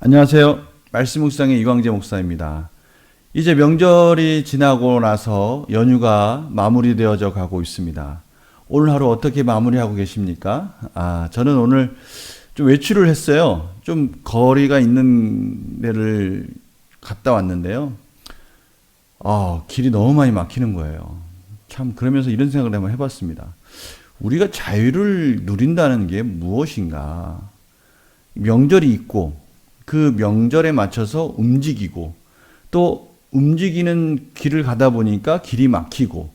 안녕하세요. 말씀 묵상의 이광재 목사입니다. 이제 명절이 지나고 나서 연휴가 마무리되어져 가고 있습니다. 오늘 하루 어떻게 마무리하고 계십니까? 저는 오늘 좀 외출을 했어요. 좀 거리가 있는 데를 갔다 왔는데요. 길이 너무 많이 막히는 거예요. 참, 그러면서 이런 생각을 한번 해봤습니다. 우리가 자유를 누린다는 게 무엇인가? 명절이 있고, 그 명절에 맞춰서 움직이고, 또 움직이는 길을 가다 보니까 길이 막히고,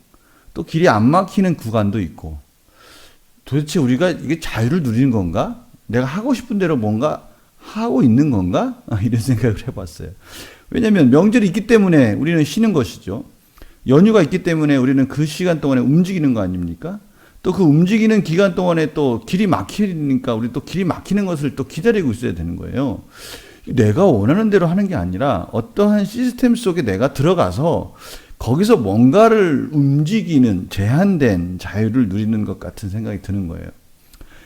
또 길이 안 막히는 구간도 있고, 도대체 우리가 이게 자유를 누리는 건가? 내가 하고 싶은 대로 뭔가 하고 있는 건가? 이런 생각을 해봤어요. 왜냐하면 명절이 있기 때문에 우리는 쉬는 것이죠. 연휴가 있기 때문에 우리는 그 시간 동안에 움직이는 거 아닙니까? 또 그 움직이는 기간 동안에 또 길이 막히니까 우리 또 길이 막히는 것을 또 기다리고 있어야 되는 거예요. 내가 원하는 대로 하는 게 아니라 어떠한 시스템 속에 내가 들어가서 거기서 뭔가를 움직이는 제한된 자유를 누리는 것 같은 생각이 드는 거예요.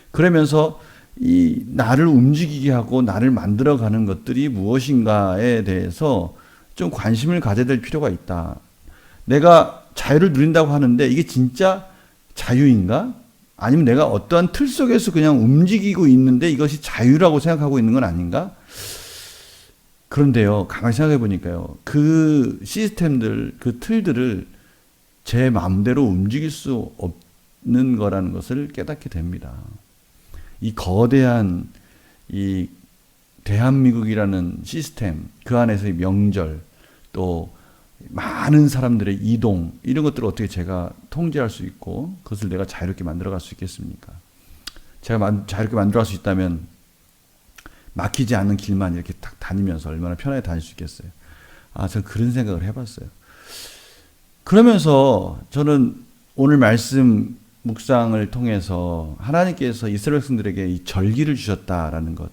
그러면서 이 나를 움직이게 하고 나를 만들어가는 것들이 무엇인가에 대해서 좀 관심을 가져야 될 필요가 있다. 내가 자유를 누린다고 하는데 이게 진짜 자유인가? 아니면 내가 어떠한 틀 속에서 그냥 움직이고 있는데 이것이 자유라고 생각하고 있는 건 아닌가? 그런데요, 가만히 생각해 보니까요, 그 시스템들, 그 틀들을 제 마음대로 움직일 수 없는 거라는 것을 깨닫게 됩니다. 이 거대한 이 대한민국이라는 시스템, 그 안에서의 명절, 또 많은 사람들의 이동, 이런 것들을 어떻게 제가 통제할 수 있고 그것을 내가 자유롭게 만들어갈 수 있겠습니까? 제가 자유롭게 만들어갈 수 있다면 막히지 않는 길만 이렇게 딱 다니면서 얼마나 편하게 다닐 수 있겠어요. 저는 그런 생각을 해봤어요. 그러면서 저는 오늘 말씀 묵상을 통해서 하나님께서 이스라엘 백성들에게 이 절기를 주셨다라는 것,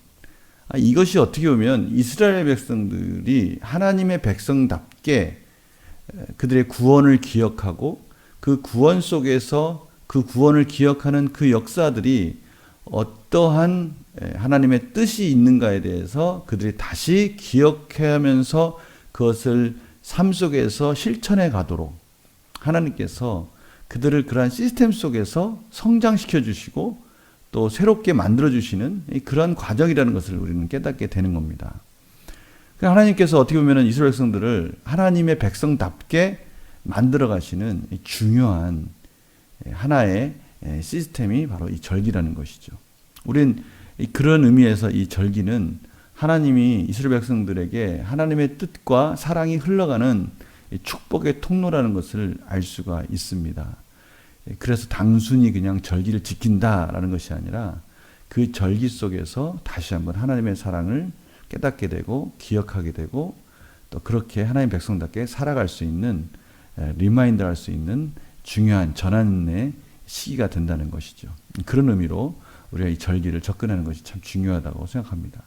이것이 어떻게 보면 이스라엘 백성들이 하나님의 백성답게 그들의 구원을 기억하고 그 구원 속에서 그 구원을 기억하는 그 역사들이 어떠한 하나님의 뜻이 있는가에 대해서 그들이 다시 기억하면서 그것을 삶 속에서 실천해 가도록 하나님께서 그들을 그러한 시스템 속에서 성장시켜 주시고 또 새롭게 만들어 주시는 그런 과정이라는 것을 우리는 깨닫게 되는 겁니다. 하나님께서 어떻게 보면 이스라엘 백성들을 하나님의 백성답게 만들어 가시는 중요한 하나의 시스템이 바로 이 절기라는 것이죠. 우린 그런 의미에서 이 절기는 하나님이 이스라엘 백성들에게 하나님의 뜻과 사랑이 흘러가는 축복의 통로라는 것을 알 수가 있습니다. 그래서 단순히 그냥 절기를 지킨다라는 것이 아니라 그 절기 속에서 다시 한번 하나님의 사랑을 깨닫게 되고 기억하게 되고 또 그렇게 하나님 백성답게 살아갈 수 있는 리마인드 할 수 있는 중요한 전환의 시기가 된다는 것이죠. 그런 의미로 우리가 이 절기를 접근하는 것이 참 중요하다고 생각합니다.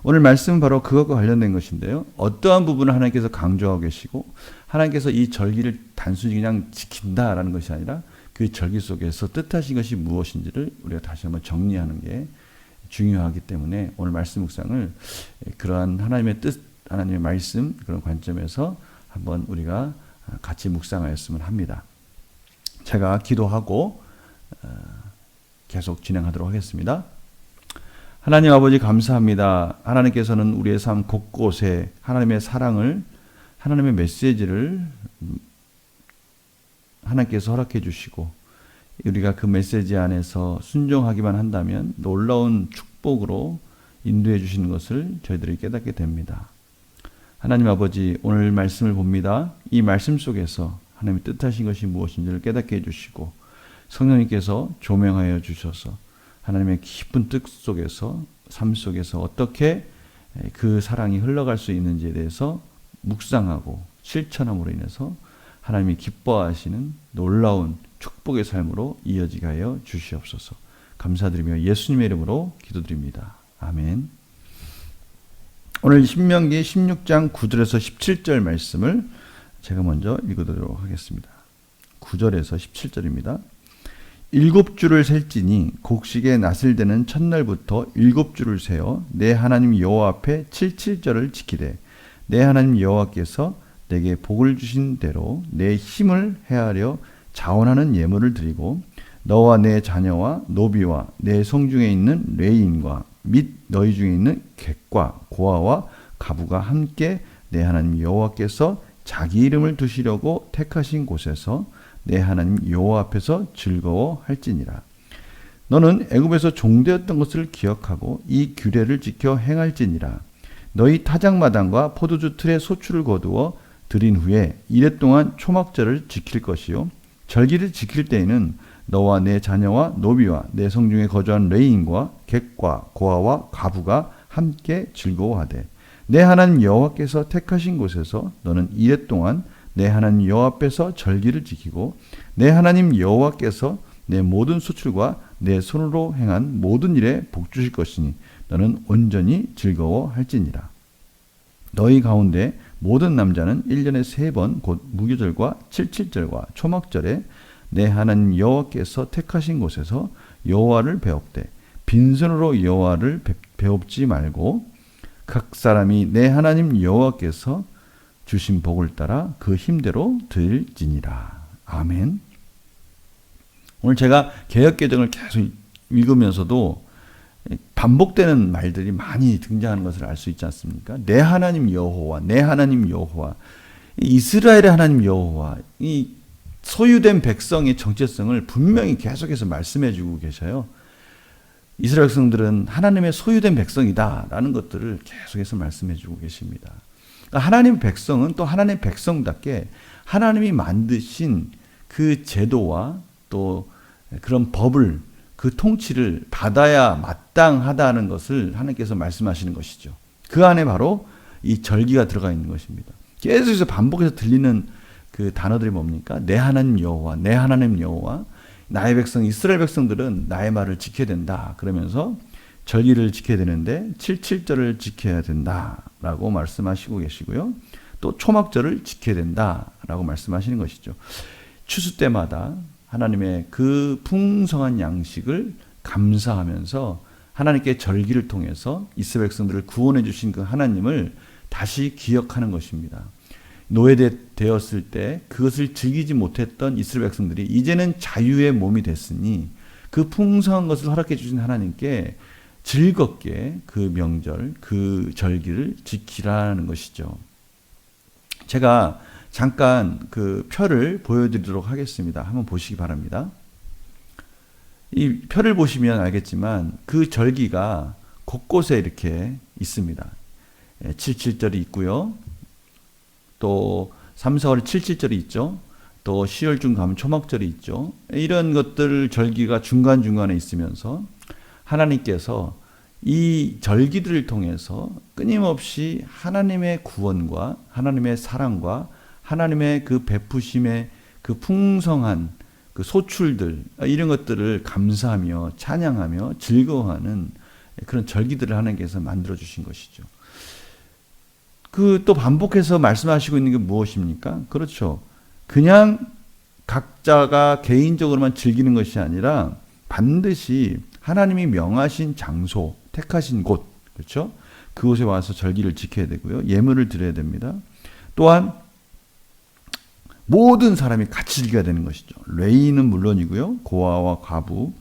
오늘 말씀은 바로 그것과 관련된 것인데요. 어떠한 부분을 하나님께서 강조하고 계시고 하나님께서 이 절기를 단순히 그냥 지킨다라는 것이 아니라 그 절기 속에서 뜻하신 것이 무엇인지를 우리가 다시 한번 정리하는 게 중요하기 때문에 오늘 말씀 묵상을 그러한 하나님의 뜻, 하나님의 말씀 그런 관점에서 한번 우리가 같이 묵상하였으면 합니다. 제가 기도하고 계속 진행하도록 하겠습니다. 하나님 아버지 감사합니다. 하나님께서는 우리의 삶 곳곳에 하나님의 사랑을, 하나님의 메시지를 하나님께서 허락해 주시고 우리가 그 메시지 안에서 순종하기만 한다면 놀라운 축복으로 인도해 주시는 것을 저희들이 깨닫게 됩니다. 하나님 아버지, 오늘 말씀을 봅니다. 이 말씀 속에서 하나님의 뜻하신 것이 무엇인지를 깨닫게 해주시고 성령님께서 조명하여 주셔서 하나님의 깊은 뜻 속에서 삶 속에서 어떻게 그 사랑이 흘러갈 수 있는지에 대해서 묵상하고 실천함으로 인해서 하나님이 기뻐하시는 놀라운 축복의 삶으로 이어지게 하여 주시옵소서. 감사드리며 예수님의 이름으로 기도드립니다. 아멘. 오늘 신명기 16장 9절에서 17절 말씀을 제가 먼저 읽어드리도록 하겠습니다. 9절에서 17절입니다. 7주를 셀지니 곡식의 낫을 되는 첫날부터 7주를 세어 내 하나님 여호와 앞에 칠칠절을 지키되 내 하나님 여호와께서 내게 복을 주신 대로 내 힘을 헤아려 자원하는 예물을 드리고 너와 내 자녀와 노비와 내 성중에 있는 레인과 및 너희 중에 있는 객과 고아와 가부가 함께 내 하나님 여호와께서 자기 이름을 두시려고 택하신 곳에서 내 하나님 여호와 앞에서 즐거워할지니라. 너는 애굽에서 종되었던 것을 기억하고 이 규례를 지켜 행할지니라. 너희 타작마당과 포도주 틀에 소출을 거두어 드린 후에 이레 동안 초막절을 지킬 것이요 절기를 지킬 때에는 너와 내 자녀와 노비와 내 성중에 거주한 레인과 객과 고아와 가부가 함께 즐거워하되 내 하나님 여호와께서 택하신 곳에서 너는 이레 동안 내 하나님 여호와 앞에서 절기를 지키고 내 하나님 여호와께서 내 모든 수출과 내 손으로 행한 모든 일에 복 주실 것이니 너는 온전히 즐거워할지니라. 너희 가운데 모든 남자는 1년에 3번 곧 무교절과 칠칠절과 초막절에 내 하나님 여호와께서 택하신 곳에서 여호와를 배웁되 빈손으로 여호와를 배웁지 말고 각 사람이 내 하나님 여호와께서 주신 복을 따라 그 힘대로 드릴지니라. 아멘. 오늘 제가 개역개정을 계속 읽으면서도 반복되는 말들이 많이 등장하는 것을 알 수 있지 않습니까? 내 하나님 여호와, 내 하나님 여호와, 이스라엘의 하나님 여호와, 이 소유된 백성의 정체성을 분명히 계속해서 말씀해 주고 계셔요. 이스라엘 백성들은 하나님의 소유된 백성이다라는 것들을 계속해서 말씀해 주고 계십니다. 하나님의 백성은 또 하나님의 백성답게 하나님이 만드신 그 제도와 또 그런 법을 그 통치를 받아야 마땅하다는 것을 하나님께서 말씀하시는 것이죠. 그 안에 바로 이 절기가 들어가 있는 것입니다. 계속해서 반복해서 들리는 그 단어들이 뭡니까? 내 하나님 여호와, 내 하나님 여호와, 나의 백성 이스라엘 백성들은 나의 말을 지켜야 된다. 그러면서 절기를 지켜야 되는데 칠칠절을 지켜야 된다라고 말씀하시고 계시고요. 또 초막절을 지켜야 된다라고 말씀하시는 것이죠. 추수 때마다 하나님의 그 풍성한 양식을 감사하면서 하나님께 절기를 통해서 이스라엘 백성들을 구원해 주신 그 하나님을 다시 기억하는 것입니다. 노예되었을 때 그것을 즐기지 못했던 이스라엘 백성들이 이제는 자유의 몸이 됐으니 그 풍성한 것을 허락해 주신 하나님께 즐겁게 그 명절, 그 절기를 지키라는 것이죠. 제가 잠깐 그 표를 보여드리도록 하겠습니다. 한번 보시기 바랍니다. 이 표를 보시면 알겠지만 그 절기가 곳곳에 이렇게 있습니다. 77절이 있고요. 또 3, 4월 77절이 있죠. 또 10월중 가면 초막절이 있죠. 이런 것들 절기가 중간중간에 있으면서 하나님께서 이 절기들을 통해서 끊임없이 하나님의 구원과 하나님의 사랑과 하나님의 그 베푸심의 그 풍성한 그 소출들 이런 것들을 감사하며 찬양하며 즐거워하는 그런 절기들을 하나님께서 만들어 주신 것이죠. 그 또 반복해서 말씀하시고 있는 게 무엇입니까? 그렇죠. 그냥 각자가 개인적으로만 즐기는 것이 아니라 반드시 하나님이 명하신 장소, 택하신 곳, 그렇죠? 그곳에 와서 절기를 지켜야 되고요. 예물을 드려야 됩니다. 또한 모든 사람이 같이 즐겨야 되는 것이죠. 레위인은 물론이고요. 고아와 과부,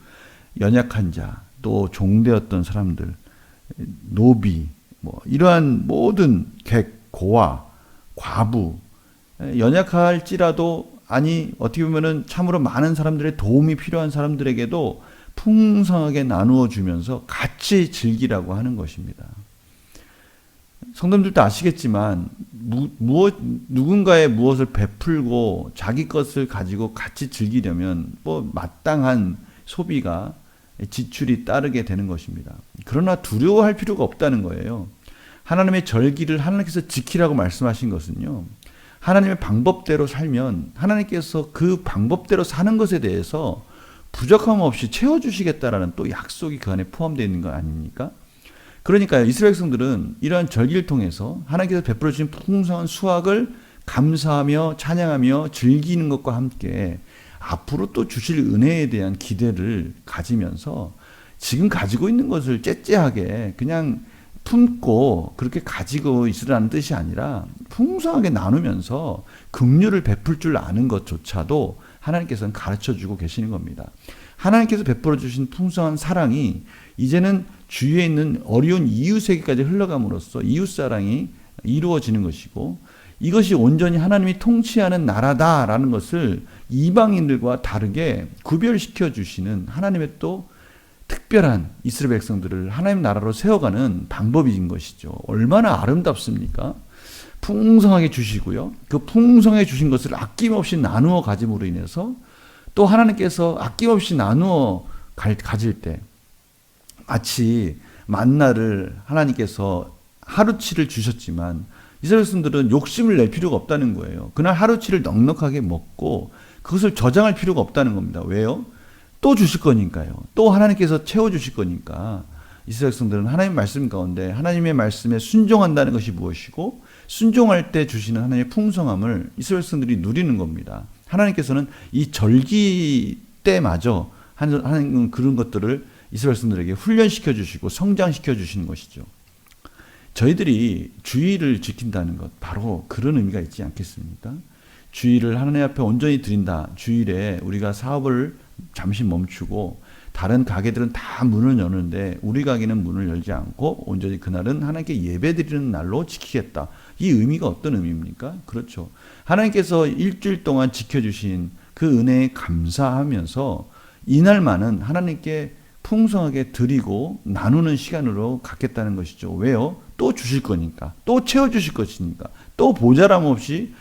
연약한 자, 또 종되었던 사람들, 노비, 이러한 모든 객, 고아, 과부, 연약할지라도 어떻게 보면은 참으로 많은 사람들의 도움이 필요한 사람들에게도 풍성하게 나누어 주면서 같이 즐기라고 하는 것입니다. 성도님들도 아시겠지만 누군가의 무엇을 베풀고 자기 것을 가지고 같이 즐기려면 마땅한 소비가 지출이 따르게 되는 것입니다. 그러나 두려워할 필요가 없다는 거예요. 하나님의 절기를 하나님께서 지키라고 말씀하신 것은요. 하나님의 방법대로 살면 하나님께서 그 방법대로 사는 것에 대해서 부족함 없이 채워주시겠다라는 또 약속이 그 안에 포함되어 있는 거 아닙니까? 그러니까 이스라엘 백성들은 이러한 절기를 통해서 하나님께서 베풀어 주신 풍성한 수확을 감사하며 찬양하며 즐기는 것과 함께 앞으로 또 주실 은혜에 대한 기대를 가지면서 지금 가지고 있는 것을 째째하게 그냥 품고 그렇게 가지고 있으라는 뜻이 아니라 풍성하게 나누면서 긍휼을 베풀 줄 아는 것조차도 하나님께서는 가르쳐주고 계시는 겁니다. 하나님께서 베풀어 주신 풍성한 사랑이 이제는 주위에 있는 어려운 이웃에게까지 흘러감으로써 이웃사랑이 이루어지는 것이고, 이것이 온전히 하나님이 통치하는 나라다라는 것을 이방인들과 다르게 구별시켜 주시는 하나님의 또 특별한 이스라엘 백성들을 하나님 나라로 세워가는 방법인 것이죠. 얼마나 아름답습니까? 풍성하게 주시고요. 그 풍성하게 주신 것을 아낌없이 나누어 가짐으로 인해서 또 하나님께서 아낌없이 나누어 가질 때 마치 만나를 하나님께서 하루치를 주셨지만 이스라엘 백성들은 욕심을 낼 필요가 없다는 거예요. 그날 하루치를 넉넉하게 먹고 그것을 저장할 필요가 없다는 겁니다. 왜요? 또 주실 거니까요. 또 하나님께서 채워주실 거니까. 이스라엘 백성들은 하나님의 말씀 가운데 하나님의 말씀에 순종한다는 것이 무엇이고, 순종할 때 주시는 하나님의 풍성함을 이스라엘 백성들이 누리는 겁니다. 하나님께서는 이 절기 때마저 하나님은 그런 것들을 이스라엘 백성들에게 훈련시켜 주시고 성장시켜 주시는 것이죠. 저희들이 주의를 지킨다는 것, 바로 그런 의미가 있지 않겠습니까? 주의를 하나님 앞에 온전히 드린다. 주일에 우리가 사업을 잠시 멈추고 다른 가게들은 다 문을 여는데 우리 가게는 문을 열지 않고 온전히 그날은 하나님께 예배드리는 날로 지키겠다. 이 의미가 어떤 의미입니까? 그렇죠. 하나님께서 일주일 동안 지켜주신 그 은혜에 감사하면서 이날만은 하나님께 풍성하게 드리고 나누는 시간으로 갖겠다는 것이죠. 왜요? 또 주실 거니까, 또 채워주실 것이니까, 또 모자람 없이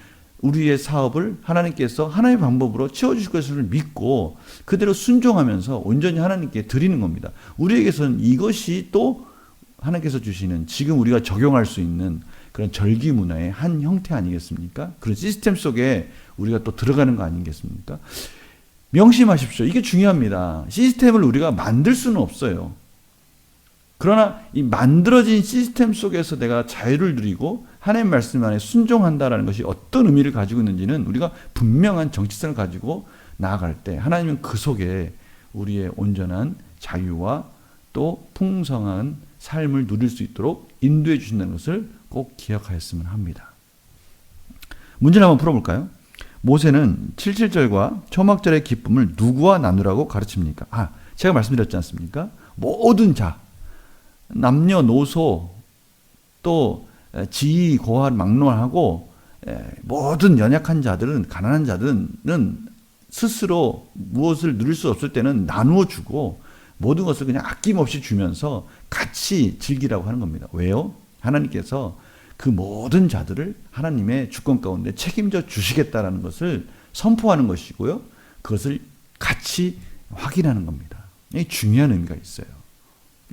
우리의 사업을 하나님께서 하나님의 방법으로 채워주실 것을 믿고 그대로 순종하면서 온전히 하나님께 드리는 겁니다. 우리에게서는 이것이 또 하나님께서 주시는 지금 우리가 적용할 수 있는 그런 절기 문화의 한 형태 아니겠습니까? 그런 시스템 속에 우리가 또 들어가는 거 아니겠습니까? 명심하십시오. 이게 중요합니다. 시스템을 우리가 만들 수는 없어요. 그러나 이 만들어진 시스템 속에서 내가 자유를 누리고 하나님 말씀 안에 순종한다라는 것이 어떤 의미를 가지고 있는지는 우리가 분명한 정체성을 가지고 나아갈 때 하나님은 그 속에 우리의 온전한 자유와 또 풍성한 삶을 누릴 수 있도록 인도해 주신다는 것을 꼭 기억하였으면 합니다. 문제를 한번 풀어볼까요? 모세는 77절과 초막절의 기쁨을 누구와 나누라고 가르칩니까? 제가 말씀드렸지 않습니까? 모든 자, 남녀노소, 또 지위, 고할, 막론하고 모든 연약한 자들은, 가난한 자들은 스스로 무엇을 누릴 수 없을 때는 나누어 주고 모든 것을 그냥 아낌없이 주면서 같이 즐기라고 하는 겁니다. 왜요? 하나님께서 그 모든 자들을 하나님의 주권 가운데 책임져 주시겠다라는 것을 선포하는 것이고요. 그것을 같이 확인하는 겁니다. 이 중요한 의미가 있어요.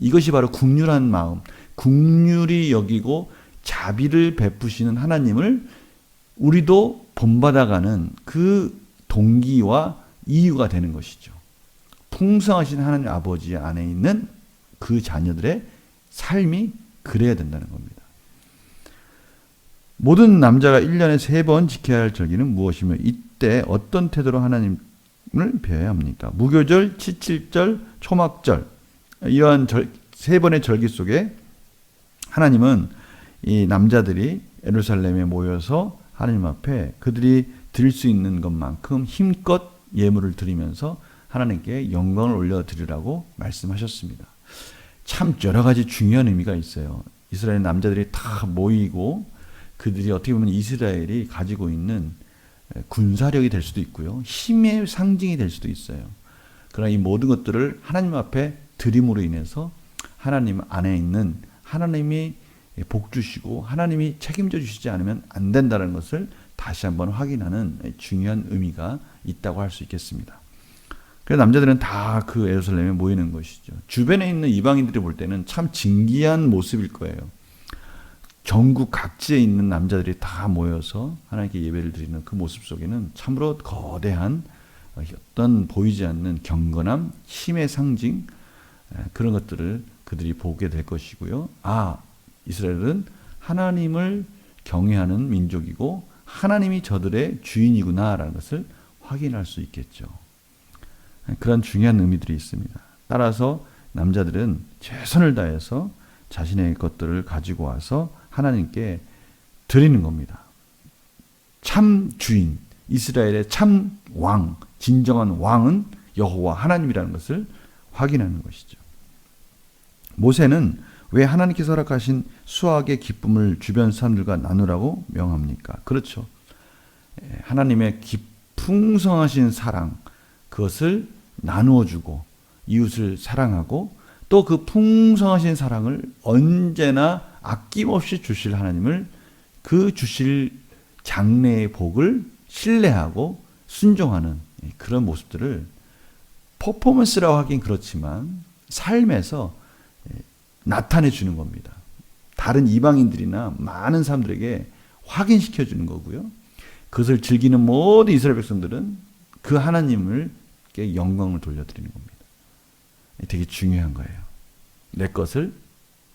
이것이 바로 긍휼한 마음, 긍휼히 여기고 자비를 베푸시는 하나님을 우리도 본받아가는 그 동기와 이유가 되는 것이죠. 풍성하신 하나님 아버지 안에 있는 그 자녀들의 삶이 그래야 된다는 겁니다. 모든 남자가 1년에 3번 지켜야 할 절기는 무엇이며 이때 어떤 태도로 하나님을 배워야 합니까? 무교절, 칠칠절, 초막절, 이러한 3번의 절기 속에 하나님은 이 남자들이 예루살렘에 모여서 하나님 앞에 그들이 드릴 수 있는 것만큼 힘껏 예물을 드리면서 하나님께 영광을 올려드리라고 말씀하셨습니다. 참 여러 가지 중요한 의미가 있어요. 이스라엘 남자들이 다 모이고 그들이 어떻게 보면 이스라엘이 가지고 있는 군사력이 될 수도 있고요. 힘의 상징이 될 수도 있어요. 그러나 이 모든 것들을 하나님 앞에 드림으로 인해서 하나님 안에 있는 하나님이 복 주시고 하나님이 책임져 주시지 않으면 안 된다는 것을 다시 한번 확인하는 중요한 의미가 있다고 할 수 있겠습니다. 그래서 남자들은 다 그 예루살렘에 모이는 것이죠. 주변에 있는 이방인들이 볼 때는 참 진기한 모습일 거예요. 전국 각지에 있는 남자들이 다 모여서 하나님께 예배를 드리는 그 모습 속에는 참으로 거대한 어떤 보이지 않는 경건함, 힘의 상징, 그런 것들을 그들이 보게 될 것이고요. 이스라엘은 하나님을 경외하는 민족이고 하나님이 저들의 주인이구나라는 것을 확인할 수 있겠죠. 그런 중요한 의미들이 있습니다. 따라서 남자들은 최선을 다해서 자신의 것들을 가지고 와서 하나님께 드리는 겁니다. 참 주인, 이스라엘의 참 왕, 진정한 왕은 여호와 하나님이라는 것을 확인하는 것이죠. 모세는 왜 하나님께서 허락하신 수확의 기쁨을 주변 사람들과 나누라고 명합니까? 그렇죠. 하나님의 풍성하신 사랑, 그것을 나누어주고 이웃을 사랑하고 또 그 풍성하신 사랑을 언제나 아낌없이 주실 하나님을 그 주실 장래의 복을 신뢰하고 순종하는 그런 모습들을 퍼포먼스라고 하긴 그렇지만 삶에서 나타내 주는 겁니다. 다른 이방인들이나 많은 사람들에게 확인시켜 주는 거고요. 그것을 즐기는 모든 이스라엘 백성들은 그 하나님을 영광을 돌려드리는 겁니다. 되게 중요한 거예요. 내 것을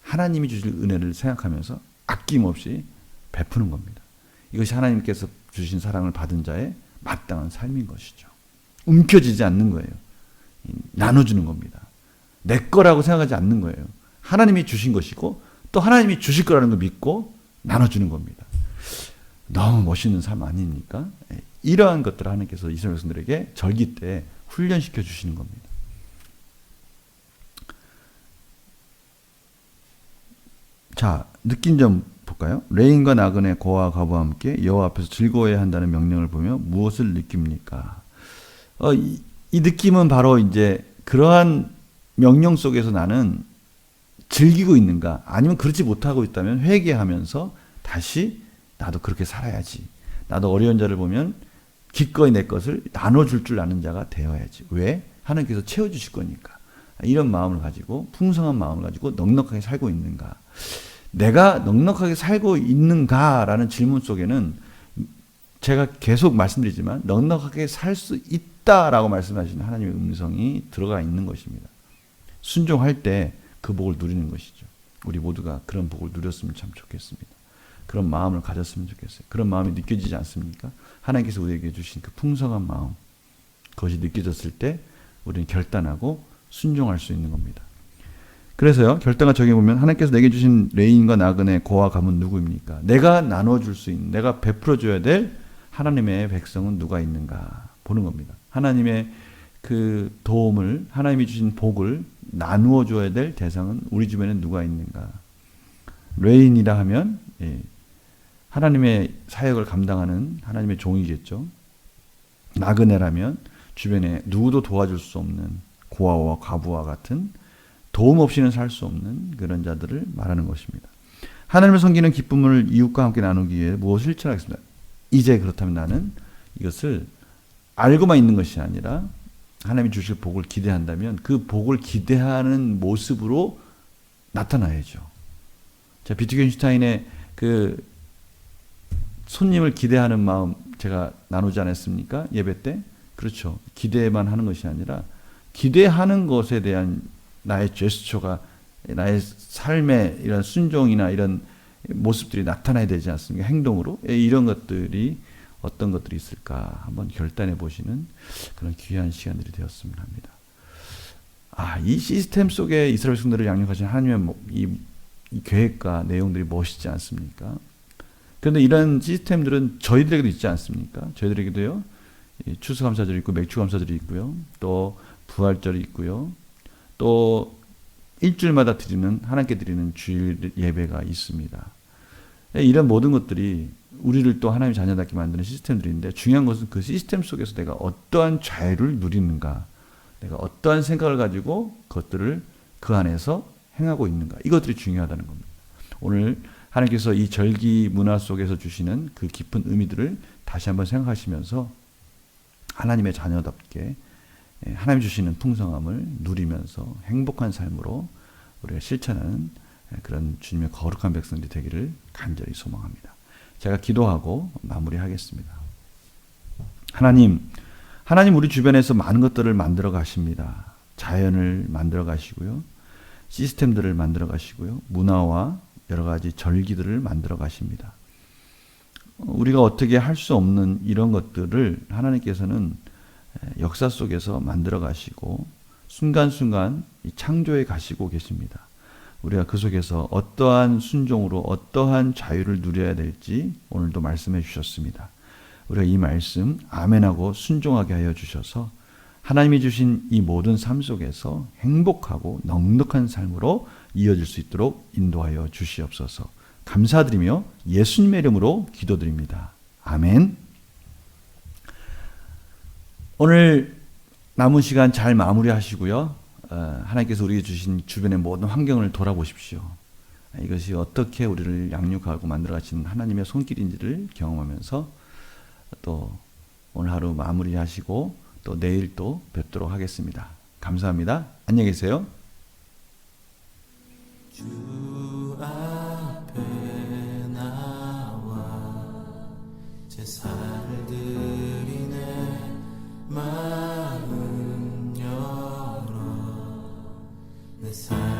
하나님이 주실 은혜를 생각하면서 아낌없이 베푸는 겁니다. 이것이 하나님께서 주신 사랑을 받은 자의 마땅한 삶인 것이죠. 움켜쥐지 않는 거예요. 나눠주는 겁니다. 내 거라고 생각하지 않는 거예요. 하나님이 주신 것이고 또 하나님이 주실 거라는 걸 믿고 나눠주는 겁니다. 너무 멋있는 삶 아닙니까? 이러한 것들을 하나님께서 이스라엘 백성들에게 절기 때 훈련시켜 주시는 겁니다. 자, 느낀 점 볼까요? 레인과 나그네, 고와 과부와 함께 여호와 앞에서 즐거워해야 한다는 명령을 보며 무엇을 느낍니까? 이 느낌은 바로 이제 그러한 명령 속에서 나는 즐기고 있는가, 아니면 그렇지 못하고 있다면 회개하면서 다시 나도 그렇게 살아야지. 나도 어려운 자를 보면 기꺼이 내 것을 나눠줄 줄 아는 자가 되어야지. 왜? 하나님께서 채워주실 거니까. 이런 마음을 가지고, 풍성한 마음을 가지고 넉넉하게 살고 있는가. 내가 넉넉하게 살고 있는가라는 질문 속에는 제가 계속 말씀드리지만 넉넉하게 살 수 있다라고 말씀하시는 하나님의 음성이 들어가 있는 것입니다. 순종할 때 그 복을 누리는 것이죠. 우리 모두가 그런 복을 누렸으면 참 좋겠습니다. 그런 마음을 가졌으면 좋겠어요. 그런 마음이 느껴지지 않습니까? 하나님께서 우리에게 주신 그 풍성한 마음, 그것이 느껴졌을 때 우리는 결단하고 순종할 수 있는 겁니다. 그래서요, 결단과 적용해 보면 하나님께서 내게 주신 레인과 나그네, 고와 감은 누구입니까? 내가 나눠줄 수 있는, 내가 베풀어줘야 될 하나님의 백성은 누가 있는가 보는 겁니다. 하나님의 그 도움을, 하나님이 주신 복을 나누어 줘야 될 대상은 우리 주변에 누가 있는가. 레인이라 하면 하나님의 사역을 감당하는 하나님의 종이겠죠. 나그네라면 주변에 누구도 도와줄 수 없는 고아와 과부와 같은 도움 없이는 살 수 없는 그런 자들을 말하는 것입니다. 하나님을 섬기는 기쁨을 이웃과 함께 나누기 위해 무엇을 실천하겠습니다. 이제 그렇다면 나는 이것을 알고만 있는 것이 아니라 하나님이 주실 복을 기대한다면 그 복을 기대하는 모습으로 나타나야죠. 자, 비트겐슈타인의 그 손님을 기대하는 마음 제가 나누지 않았습니까? 예배 때? 그렇죠. 기대만 하는 것이 아니라 기대하는 것에 대한 나의 제스처가, 나의 삶의 이런 순종이나 이런 모습들이 나타나야 되지 않습니까? 행동으로. 이런 것들이 어떤 것들이 있을까 한번 결단해 보시는 그런 귀한 시간들이 되었으면 합니다. 이 시스템 속에 이스라엘 백성들을 양육하신 하나님의 이 계획과 내용들이 멋있지 않습니까? 그런데 이런 시스템들은 저희들에게도 있지 않습니까? 저희들에게도요, 추수감사절이 있고 맥주감사절이 있고요, 또 부활절이 있고요, 또 일주일마다 드리는, 하나님께 드리는 주일 예배가 있습니다. 이런 모든 것들이 우리를 또 하나님의 자녀답게 만드는 시스템들인데, 중요한 것은 그 시스템 속에서 내가 어떠한 자유를 누리는가, 내가 어떠한 생각을 가지고 그것들을 그 안에서 행하고 있는가, 이것들이 중요하다는 겁니다. 오늘 하나님께서 이 절기 문화 속에서 주시는 그 깊은 의미들을 다시 한번 생각하시면서 하나님의 자녀답게 하나님 주시는 풍성함을 누리면서 행복한 삶으로 우리가 실천하는 그런 주님의 거룩한 백성들이 되기를 간절히 소망합니다. 제가 기도하고 마무리하겠습니다. 하나님 우리 주변에서 많은 것들을 만들어 가십니다. 자연을 만들어 가시고요, 시스템들을 만들어 가시고요, 문화와 여러 가지 절기들을 만들어 가십니다. 우리가 어떻게 할 수 없는 이런 것들을 하나님께서는 역사 속에서 만들어 가시고 순간순간 이 창조해 가시고 계십니다. 우리가 그 속에서 어떠한 순종으로 어떠한 자유를 누려야 될지 오늘도 말씀해 주셨습니다. 우리가 이 말씀 아멘하고 순종하게 하여 주셔서 하나님이 주신 이 모든 삶 속에서 행복하고 넉넉한 삶으로 이어질 수 있도록 인도하여 주시옵소서. 감사드리며 예수님의 이름으로 기도드립니다. 아멘. 오늘 남은 시간 잘 마무리하시고요. 하나님께서 우리에게 주신 주변의 모든 환경을 돌아보십시오. 이것이 어떻게 우리를 양육하고 만들어 가신 하나님의 손길인지를 경험하면서 또 오늘 하루 마무리하시고 또 내일 또 뵙도록 하겠습니다. 감사합니다. 안녕히 계세요. 주 앞에 나와 제사를 드리네 마음 열어 내 삶